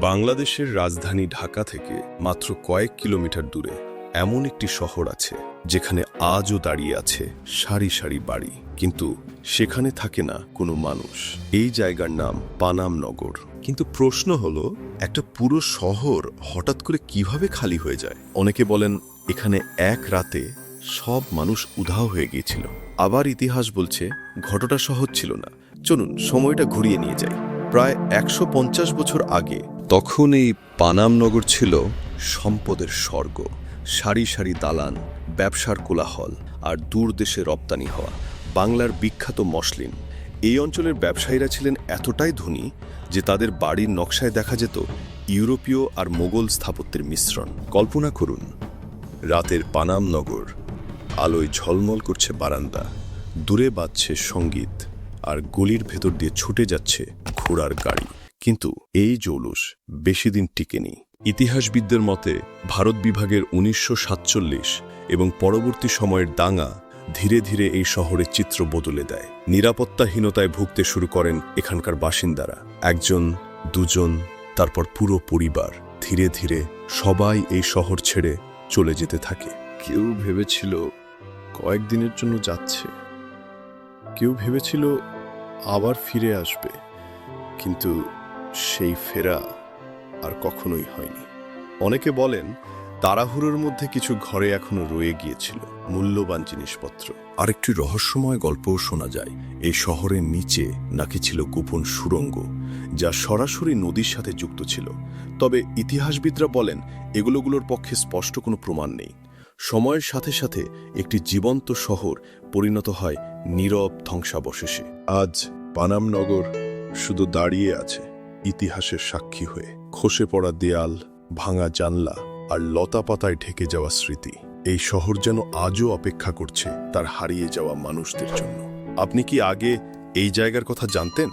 বাংলাদেশের রাজধানী ঢাকা থেকে মাত্র কয়েক কিলোমিটার দূরে এমন একটি শহর আছে যেখানে আজও দাঁড়িয়ে আছে সারি সারি বাড়ি, কিন্তু সেখানে থাকে না কোনো মানুষ। এই জায়গার নাম পানাম নগর। কিন্তু প্রশ্ন হলো, একটা পুরো শহর হঠাৎ করে কিভাবে খালি হয়ে যায়? অনেকে বলেন এখানে এক রাতে সব মানুষ উধাও হয়ে গিয়েছিল। আবার ইতিহাস বলছে ঘটনা সহজ ছিল না। চলুন সময়টা ঘুরিয়ে নিয়ে যাই প্রায় ১৫০ বছর আগে। তখন এই পানাম নগর ছিল সম্পদের স্বর্গ। সারি সারি দালান, ব্যবসার কোলাহল আর দূর দেশে রপ্তানি হওয়া বাংলার বিখ্যাত মসলিন। এই অঞ্চলের ব্যবসায়ীরা ছিলেন এতটাই ধনী যে তাদের বাড়ির নকশায় দেখা যেত ইউরোপীয় আর মোগল স্থাপত্যের মিশ্রণ। কল্পনা করুন, রাতের পানাম নগর, আলোয় ঝলমল করছে বারান্দা, দূরে বাজছে সঙ্গীত, আর গলির ভেতর দিয়ে ছুটে যাচ্ছে ঘোড়ার গাড়ি। কিন্তু এই জৌলুস বেশি দিন টিকেনি। ইতিহাসবিদদের মতে ভারত বিভাগের ১৯৪৭ এবং পরবর্তী সময়ের দাঙ্গা ধীরে ধীরে এই শহরের চিত্র বদলে দেয়। নিরাপত্তাহীনতায় ভুগতে শুরু করেন এখানকার বাসিন্দারা। একজন, দুজন, তারপর পুরো পরিবার। ধীরে ধীরে সবাই এই শহর ছেড়ে চলে যেতে থাকে। কেউ ভেবেছিল কয়েকদিনের জন্য যাচ্ছে, কেউ ভেবেছিল আবার ফিরে আসবে, কিন্তু সেই ফেরা আর কখনোই হয়নি। অনেকে বলেন তাড়াহুড়োর মধ্যে কিছু ঘরে এখনো রয়ে গিয়েছিল মূল্যবান জিনিসপত্র। আরেকটি রহস্যময় গল্পও শোনা যায়। এই শহরের নিচে নাকি ছিল গোপন সুড়ঙ্গ, যা সরাসরি নদীর সাথে যুক্ত ছিল। তবে ইতিহাসবিদরা বলেন এগুলোর পক্ষে স্পষ্ট কোনো প্রমাণ নেই। সময়ের সাথে সাথে একটি জীবন্ত শহর পরিণত হয় নীরব ধ্বংসাবশেষে। আজ পানাম নগর শুধু দাঁড়িয়ে আছে ইতিহাসের সাক্ষী হয়ে। খসে পড়া দেয়াল, ভাঙা জানলা আর লতা পাতায় ঢেকে যাওয়া স্মৃতি। এই শহর যেন আজও অপেক্ষা করছে তার হারিয়ে যাওয়া মানুষদের জন্য। আপনি কি আগে এই জায়গার কথা জানতেন?